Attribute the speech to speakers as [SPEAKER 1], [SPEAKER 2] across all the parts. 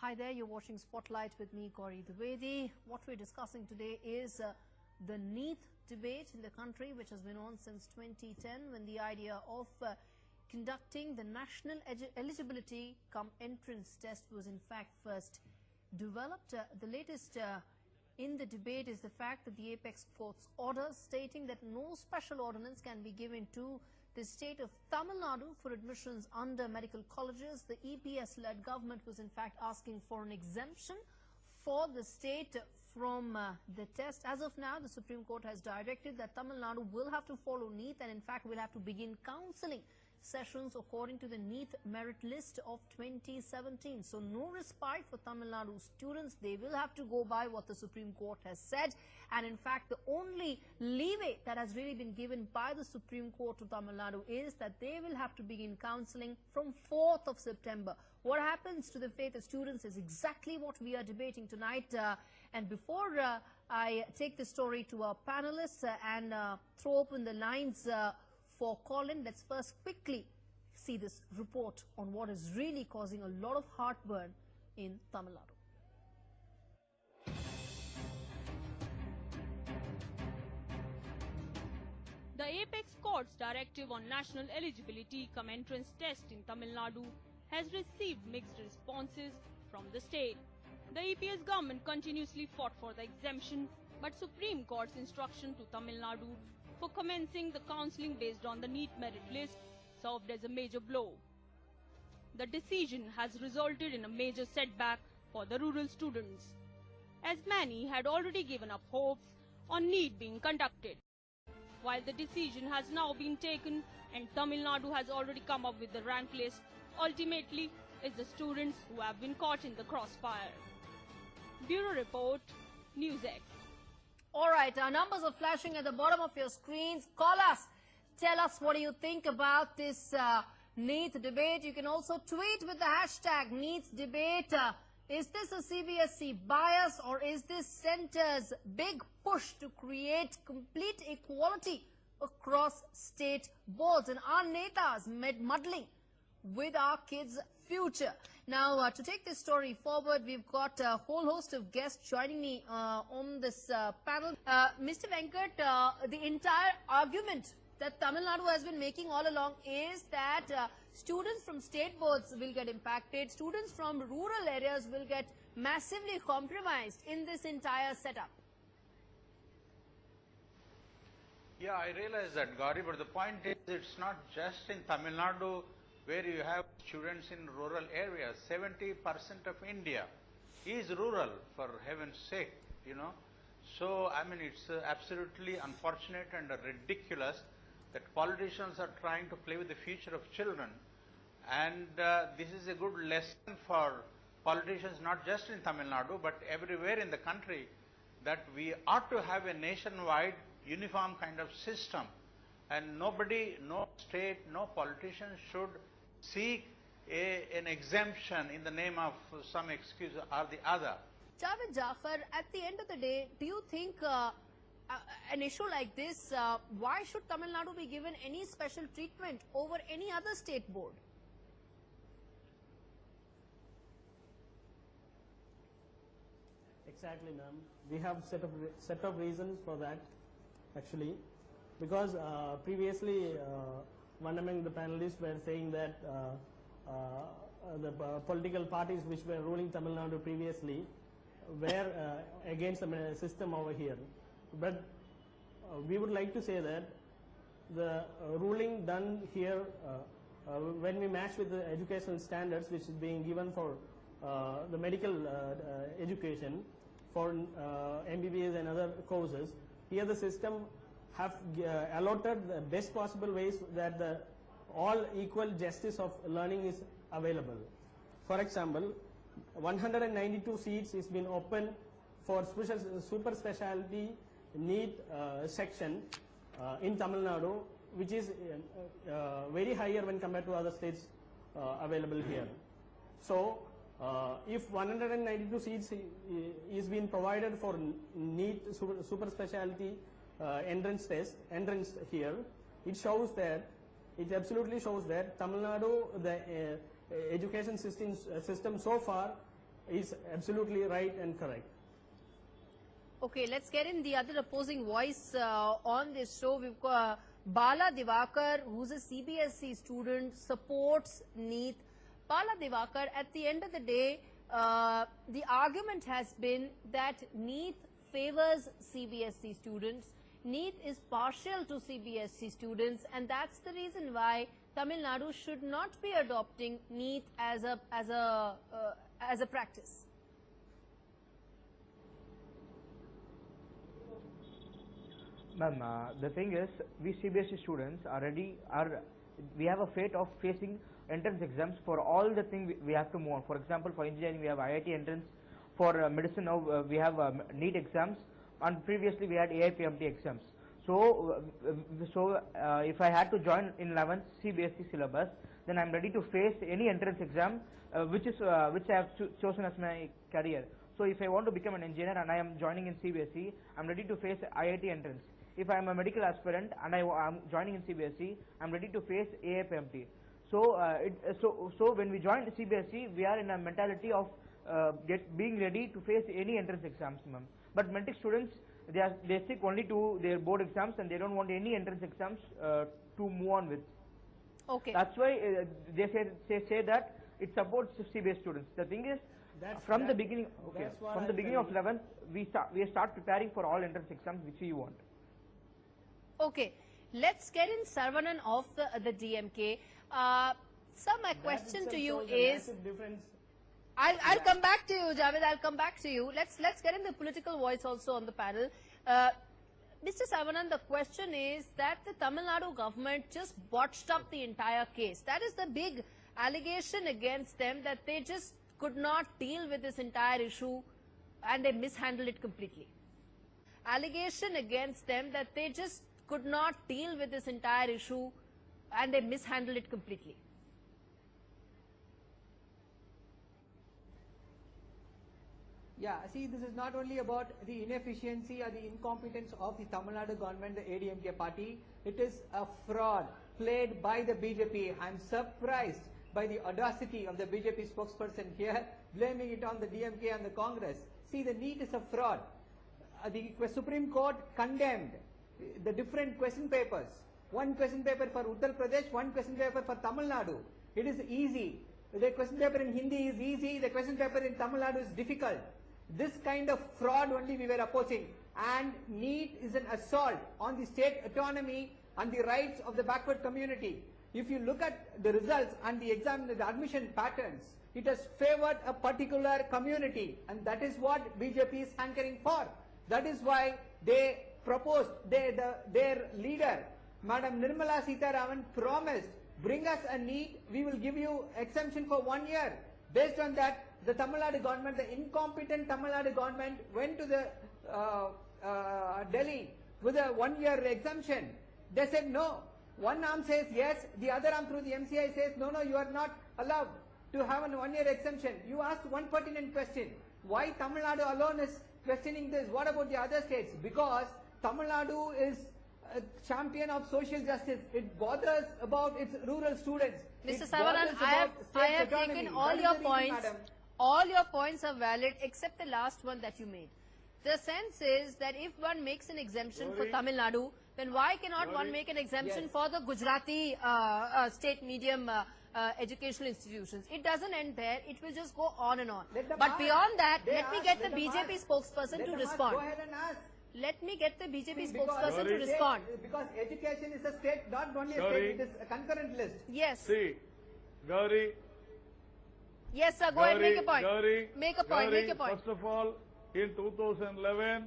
[SPEAKER 1] Hi there, you're watching Spotlight with me, Gauri Dwivedi. What we're discussing today is the NEET debate in the country, which has been on since 2010, when the idea of conducting the national eligibility cum entrance test was in fact first developed. The latest in the debate is the fact that the apex court's order stating that no special ordinance can be given to the state of Tamil Nadu for admissions under medical colleges. The EPS-led government was in fact asking for an exemption for the state from the test. As of now, the Supreme Court has directed that Tamil Nadu will have to follow NEET and in fact will have to begin counselling sessions according to the NEET merit list of 2017. So no respite for Tamil Nadu students. They will have to go by what the Supreme Court has said. And in fact, the only leeway that has really been given by the Supreme Court to Tamil Nadu is that they will have to begin counselling from 4th of September. What happens to the faith of students is exactly what we are debating tonight. And before I take the story to our panelists and throw open the lines for call-in, let's first quickly see this report on what is really causing a lot of heartburn in Tamil Nadu.
[SPEAKER 2] The Apex Court's directive on national eligibility cum entrance test in Tamil Nadu has received mixed responses from the state. The EPS government continuously fought for the exemption, but Supreme Court's instruction to Tamil Nadu for commencing the counselling based on the NEET merit list served as a major blow. The decision has resulted in a major setback for the rural students, as many had already given up hopes on NEET being conducted. While the decision has now been taken and Tamil Nadu has already come up with the rank list, ultimately it's the students who have been caught in the crossfire. Bureau Report, NewsX.
[SPEAKER 1] All right, our numbers are flashing at the bottom of your screens. Call us. Tell us what do you think about this NEET debate. You can also tweet with the hashtag NEET debate. Is this a CBSE bias or is this centre's big push to create complete equality across state boards? And our netas muddling with our kids' future. Now, to take this story forward, we've got a whole host of guests joining me on this panel. Mr. Venkat, the entire argument that Tamil Nadu has been making all along is that students from state boards will get impacted, students from rural areas will get massively compromised in this entire setup.
[SPEAKER 3] Yeah, I realize that, Gauri, but the point is it's not just in Tamil Nadu where you have students in rural areas. 70% of India is rural, for heaven's sake, you know. So, I mean, it's absolutely unfortunate and ridiculous that politicians are trying to play with the future of children. And this is a good lesson for politicians, not just in Tamil Nadu, but everywhere in the country, that we ought to have a nationwide uniform kind of system. And nobody, no state, no politician should seek an exemption in the name of some excuse or the other.
[SPEAKER 1] Javid Jafer, at the end of the day, do you think an issue like this, why should Tamil Nadu be given any special treatment over any other state board?
[SPEAKER 4] Exactly, ma'am. We have set of reasons for that, actually, because previously one among the panelists were saying that the political parties which were ruling Tamil Nadu previously were against the system over here. But we would like to say that the ruling done here, when we match with the educational standards which is being given for the medical education for MBBS and other courses, here the system have allotted the best possible ways that the all equal justice of learning is available. For example, 192 seats is been open for super specialty NEET section in Tamil Nadu, which is very higher when compared to other states available here. So, if 192 seats is being provided for NEET super specialty entrance here, it shows that, it absolutely shows that Tamil Nadu, the education system so far is absolutely right and correct.
[SPEAKER 1] Okay, let's get in the other opposing voice on this show. We've got Bala Divakar, who's a CBSE student, supports NEET. Bala Divakar, at the end of the day, the argument has been that NEET favors CBSE students. NEET is partial to CBSE students, and that's the reason why Tamil Nadu should not be adopting NEET as a practice.
[SPEAKER 5] Ma'am, the thing is, we CBSE students we have a fate of facing entrance exams for all the things we have to move on. For example, for engineering, we have IIT entrance. For medicine, now we have NEET exams, and previously we had AIPMT exams. So, if I had to join in 11th CBSE syllabus, then I'm ready to face any entrance exam, which I have chosen as my career. So, if I want to become an engineer and I am joining in CBSE, I'm ready to face IIT entrance. If I am a medical aspirant and I am joining in CBSE, I'm ready to face AIPMT. So, so when we join CBSE, we are in a mentality of being ready to face any entrance exams, ma'am. But metric students, they stick only to their board exams and they don't want any entrance exams to move on with.
[SPEAKER 1] Okay.
[SPEAKER 5] That's why they say that it supports CBSE students. The thing is, from the beginning of 11th, we start preparing for all entrance exams which we want.
[SPEAKER 1] Okay, let's get in Saravanan of the DMK. Sir, my question to you is, I'll come back to you, Javid. I'll come back to you. Let's get in the political voice also on the panel. Mr. Saravanan, the question is that the Tamil Nadu government just botched up the entire case. That is the big allegation against them, that they just could not deal with this entire issue and they mishandled it completely. Allegation against them that they just could not deal with this entire issue and they mishandled it completely.
[SPEAKER 6] Yeah, see, this is not only about the inefficiency or the incompetence of the Tamil Nadu government, the ADMK party. It is a fraud played by the BJP. I'm surprised by the audacity of the BJP spokesperson here, blaming it on the DMK and the Congress. See, the NEET is a fraud. The Supreme Court condemned the different question papers. One question paper for Uttar Pradesh, one question paper for Tamil Nadu. It is easy. The question paper in Hindi is easy, the question paper in Tamil Nadu is difficult. This kind of fraud only we were opposing, and NEET is an assault on the state autonomy and the rights of the backward community. If you look at the results and the admission patterns, it has favored a particular community, and that is what BJP is hankering for. That is why they proposed, their leader, Madam Nirmala Sitharaman, promised, bring us a NEET, we will give you exemption for 1 year. Based on that, the Tamil Nadu government, the incompetent Tamil Nadu government, went to the Delhi with a 1 year exemption. They said no. One arm says yes, the other arm through the MCI says no, you are not allowed to have a 1 year exemption. You asked one pertinent question. Why Tamil Nadu alone is questioning this? What about the other states? Because Tamil Nadu is a champion of social justice. It bothers about its rural students.
[SPEAKER 1] Mr. Saravanan, I have taken all your points. All your points are valid except the last one that you made. The sense is that if one makes an exemption for Tamil Nadu, then why cannot one make an exemption for the Gujarati state medium educational institutions? It doesn't end there. It will just go on and on. But beyond that, let me get the BJP spokesperson to respond.
[SPEAKER 6] Go ahead and ask.
[SPEAKER 1] Let me get the BJP spokesperson to respond.
[SPEAKER 6] Because education is a state, not only a state, it is a concurrent list.
[SPEAKER 1] Yes.
[SPEAKER 7] See, Gauri.
[SPEAKER 1] Yes, sir. Go ahead. Make a point. Make a point. Make a point.
[SPEAKER 7] First of all, in 2011,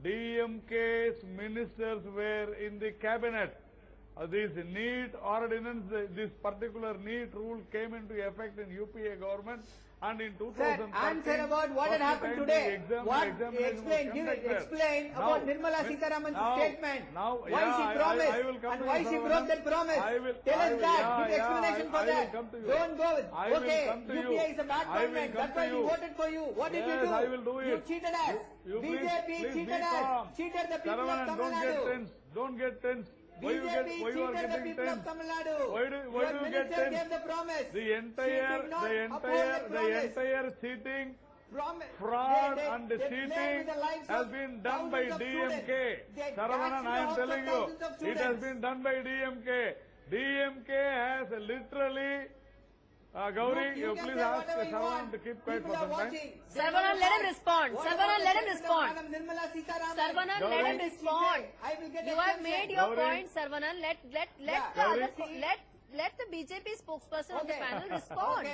[SPEAKER 7] DMK's ministers were in the cabinet. This NEET ordinance, this particular NEET rule came into effect in UPA government, and in 2013,
[SPEAKER 6] answer about what had happened today. Explain about Nirmala Sitharaman's statement. Why she promised and why she broke that promise. Tell us that. Give explanation for that. Don't go with, okay, UPA is a bad government. That's why we voted for you. What did you do?
[SPEAKER 7] I will do it.
[SPEAKER 6] You cheated us. BJP cheated us. Cheated the people of Tamil Nadu.
[SPEAKER 7] Don't get tense. Why you
[SPEAKER 6] BJP
[SPEAKER 7] are
[SPEAKER 6] cheated the
[SPEAKER 7] getting
[SPEAKER 6] people of
[SPEAKER 7] 10?
[SPEAKER 6] Tamil Nadu.
[SPEAKER 7] Why do you
[SPEAKER 6] Your
[SPEAKER 7] get
[SPEAKER 6] minister
[SPEAKER 7] 10?
[SPEAKER 6] gave the promise.
[SPEAKER 7] The
[SPEAKER 6] She did not uphold
[SPEAKER 7] entire cheating, fraud and cheating has been done by DMK. Saravanan, I am telling you, it has been done by DMK. DMK has literally, Gauri, you please ask Saravanan to keep quiet for some time.
[SPEAKER 1] Saravanan, let him respond. Saravanan, let him respond. Saravanan, let him respond. You have made your point, Saravanan. Let the BJP spokesperson of the panel respond.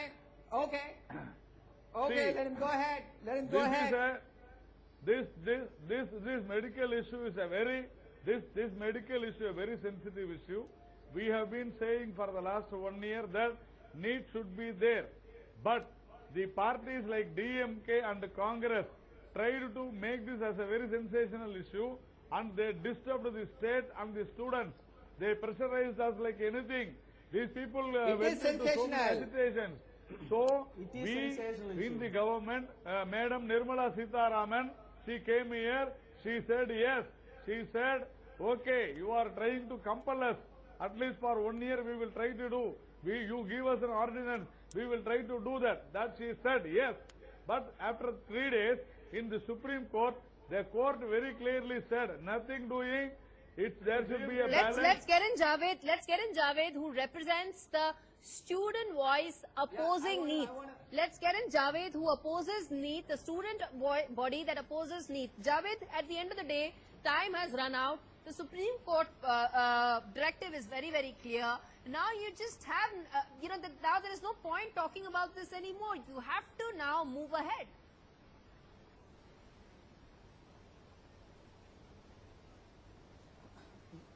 [SPEAKER 6] Okay,
[SPEAKER 7] See,
[SPEAKER 6] let him go ahead. Let him go ahead.
[SPEAKER 7] This medical issue is a very sensitive issue. We have been saying for the last 1 year that NEET should be there, but the parties like DMK and Congress tried to make this as a very sensational issue, and they disturbed the state and the students. They pressurized us like anything. These people went into so many agitations. So we in the government, Madam Nirmala Sitharaman, she came here, she said yes. She said, okay, you are trying to compel us. At least for 1 year we will try to do. You give us an ordinance, we will try to do that. That she said yes. But after 3 days in the Supreme Court, the court very clearly said nothing doing. There should be a balance.
[SPEAKER 1] Let's get in Javid. Let's get in Javid, who represents the student voice opposing NEET. Let's get in Javid, who opposes NEET, the student body that opposes NEET. Javid, at the end of the day, time has run out. The Supreme Court directive is very, very clear. Now you just have, now there is no point talking about this anymore. You have to now move ahead.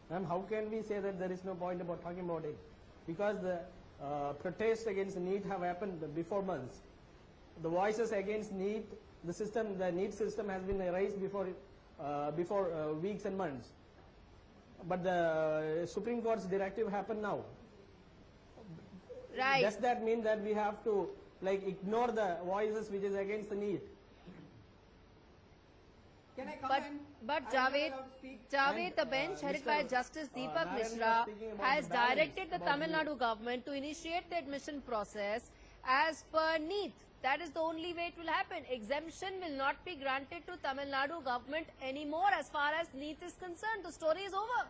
[SPEAKER 4] Ma'am, how can we say that there is no point about talking about it? Because the protests against NEET have happened before months. The voices against NEET, the NEET system has been raised before weeks and months. But the Supreme Court's directive happened now.
[SPEAKER 1] Right.
[SPEAKER 4] Does that mean that we have to ignore the voices which is against the NEET?
[SPEAKER 6] Can I comment?
[SPEAKER 1] But Javid, the bench headed by Justice Deepak Mishra has directed the Tamil Nadu government to initiate the admission process as per NEET. That is the only way it will happen. Exemption will not be granted to Tamil Nadu government anymore as far as NEET is concerned. The story is over.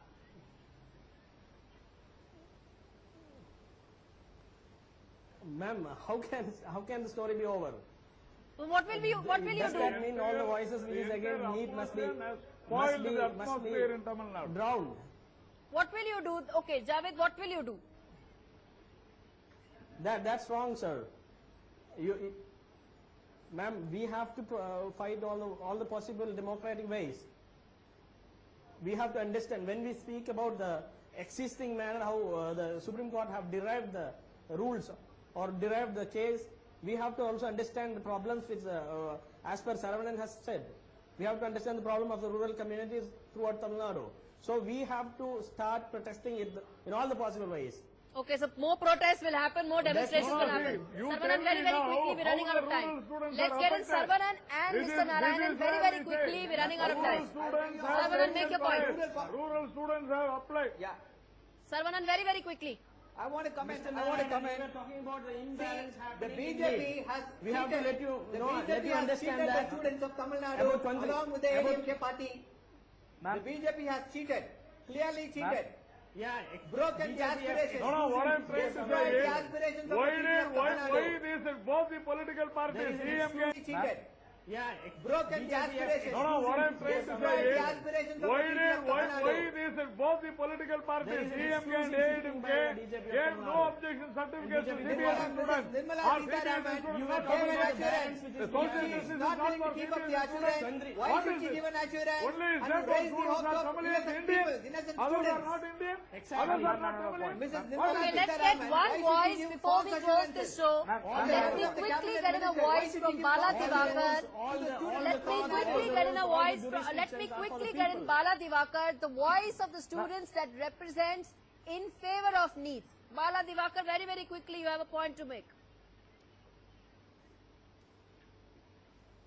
[SPEAKER 4] Ma'am, how can the story be over?
[SPEAKER 1] So what will you
[SPEAKER 4] Does
[SPEAKER 1] do?
[SPEAKER 4] that mean all the voices which is against NEET must be drowned?
[SPEAKER 1] What will you do? Okay, Javid, what will you do?
[SPEAKER 4] That's wrong, sir. Ma'am, we have to fight all the possible democratic ways. We have to understand when we speak about the existing manner how the Supreme Court have derived the rules or derived the case. We have to also understand the problems which, as per Saravanan has said, we have to understand the problem of the rural communities throughout Tamil Nadu. So we have to start protesting it in all the possible ways.
[SPEAKER 1] Okay, so more protests will happen, more demonstrations will happen. Saravanan, very, very quickly, we're running out of time. Let's get in Saravanan and Mr. Narayanan very, very quickly, we're running out of time. Saravanan, make your point.
[SPEAKER 7] Rural students have applied.
[SPEAKER 6] Yeah.
[SPEAKER 1] Saravanan, very, very quickly.
[SPEAKER 6] I want to comment.
[SPEAKER 4] We are talking about the imbalance
[SPEAKER 6] The
[SPEAKER 4] happening.
[SPEAKER 6] BJP has
[SPEAKER 4] We have to
[SPEAKER 6] cheated.
[SPEAKER 4] let you
[SPEAKER 6] The
[SPEAKER 4] know,
[SPEAKER 6] BJP
[SPEAKER 4] let you
[SPEAKER 6] has
[SPEAKER 4] understand
[SPEAKER 6] cheated
[SPEAKER 4] that
[SPEAKER 6] the students of Tamil
[SPEAKER 4] about
[SPEAKER 6] Nadu
[SPEAKER 4] 20
[SPEAKER 6] along with the ADMK party. The BJP has cheated, clearly cheated.
[SPEAKER 4] Yeah,
[SPEAKER 6] Broken the aspirations.
[SPEAKER 7] No, what I'm trying to
[SPEAKER 6] Destroyed
[SPEAKER 7] say
[SPEAKER 6] the
[SPEAKER 7] is,
[SPEAKER 6] aspirations of
[SPEAKER 7] why
[SPEAKER 6] the people of Tamil Nadu.
[SPEAKER 7] these both the political parties, DMK,
[SPEAKER 6] Cheated.
[SPEAKER 4] yeah,
[SPEAKER 6] Broken the aspirations.
[SPEAKER 7] No, what I'm trying to say
[SPEAKER 6] Destroyed the
[SPEAKER 7] is,
[SPEAKER 6] aspirations of
[SPEAKER 7] why
[SPEAKER 6] the people of Tamil Nadu.
[SPEAKER 7] these both the political parties,
[SPEAKER 4] There is an
[SPEAKER 7] DMK and
[SPEAKER 4] exclusive sitting by
[SPEAKER 7] ADMK,
[SPEAKER 4] the BJP of
[SPEAKER 7] gave
[SPEAKER 4] Tamil
[SPEAKER 7] no
[SPEAKER 4] Nadu.
[SPEAKER 7] objection certificates to
[SPEAKER 4] BJP
[SPEAKER 7] CBSE students.
[SPEAKER 6] Nirmala
[SPEAKER 7] Or
[SPEAKER 6] Sitharaman,
[SPEAKER 7] CBSE
[SPEAKER 6] you
[SPEAKER 7] students
[SPEAKER 6] were
[SPEAKER 7] are
[SPEAKER 6] given
[SPEAKER 7] coming
[SPEAKER 6] assurance.
[SPEAKER 7] The social
[SPEAKER 6] She
[SPEAKER 7] justice
[SPEAKER 6] is
[SPEAKER 7] is
[SPEAKER 6] not
[SPEAKER 7] not
[SPEAKER 6] willing
[SPEAKER 7] for
[SPEAKER 6] to keep up the
[SPEAKER 7] CBSE
[SPEAKER 6] assurance.
[SPEAKER 7] students.
[SPEAKER 6] Why
[SPEAKER 7] What
[SPEAKER 6] should
[SPEAKER 7] is
[SPEAKER 6] she
[SPEAKER 7] it?
[SPEAKER 6] give an assurance
[SPEAKER 7] Only
[SPEAKER 6] and
[SPEAKER 7] state
[SPEAKER 6] raise the
[SPEAKER 7] schools
[SPEAKER 6] hopes
[SPEAKER 7] are
[SPEAKER 6] of
[SPEAKER 7] Tamilians,
[SPEAKER 6] innocent
[SPEAKER 7] Indian.
[SPEAKER 6] people, innocent
[SPEAKER 7] Others are
[SPEAKER 6] students?
[SPEAKER 7] not Indian.
[SPEAKER 4] Exactly.
[SPEAKER 7] Others are not Tamilian.
[SPEAKER 6] Mrs.
[SPEAKER 7] What
[SPEAKER 6] Nirmala
[SPEAKER 7] is
[SPEAKER 1] Okay,
[SPEAKER 7] it?
[SPEAKER 1] let's get
[SPEAKER 6] Sitharaman,
[SPEAKER 1] one
[SPEAKER 6] why should
[SPEAKER 1] voice
[SPEAKER 6] she give
[SPEAKER 1] before we
[SPEAKER 6] false
[SPEAKER 1] close this
[SPEAKER 6] assurances?
[SPEAKER 1] show.
[SPEAKER 6] On
[SPEAKER 1] Let
[SPEAKER 6] behalf
[SPEAKER 1] me
[SPEAKER 6] of the
[SPEAKER 1] quickly
[SPEAKER 6] cabinet
[SPEAKER 1] get in a
[SPEAKER 6] minister, why
[SPEAKER 1] voice
[SPEAKER 6] should
[SPEAKER 1] from
[SPEAKER 6] she give
[SPEAKER 1] Bala
[SPEAKER 6] false
[SPEAKER 1] Divakar.
[SPEAKER 6] assurances?
[SPEAKER 1] Let me quickly get in a voice. Let me quickly get in Bala Divakar, the voice of the students that represents in favor of NEET. Bala Divakar, very, very quickly, you have a point to make.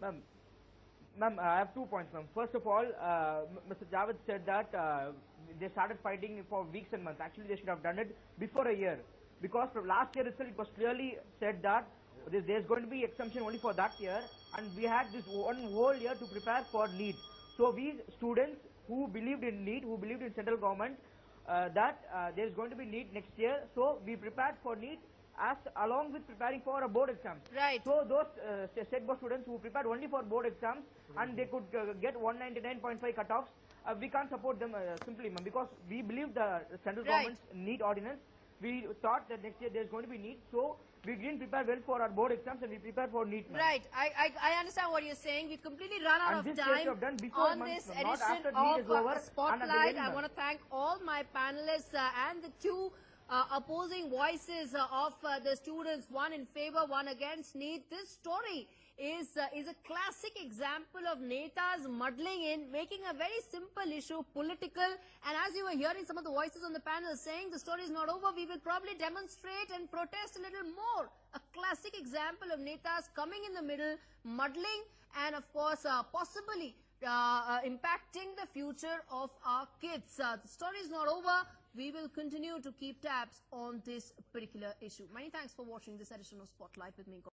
[SPEAKER 5] Ma'am, Ma'am, I have 2 points, ma'am. First of all, Mr. Javid said that they started fighting for weeks and months. Actually, they should have done it before a year. Because from last year itself, it was clearly said that there's going to be exemption only for that year. And we had this one whole year to prepare for NEET. So we students who believed in NEET, who believed in central government, that there's going to be NEET next year. So we prepared for NEET as along with preparing for a board exam.
[SPEAKER 1] Right.
[SPEAKER 5] So those state board students who prepared only for board exams and they could get 199.5 cutoffs, we can't support them simply, ma'am, because we believe the central government's NEET ordinance. We thought that next year there's going to be NEET, so we didn't prepare well for our board exams and we prepared for NEET.
[SPEAKER 1] Right. I understand what you're saying. We completely run out of time on this edition of Spotlight. I want to thank all my panelists and the two opposing voices of the students, one in favor, one against NEET. This story is a classic example of netas muddling in, making a very simple issue political. And as you were hearing some of the voices on the panel saying the story is not over, we will probably demonstrate and protest a little more. A classic example of netas coming in the middle, muddling, and of course possibly impacting the future of our kids. The story is not over. We will continue to keep tabs on this particular issue. Many thanks for watching this edition of Spotlight with me.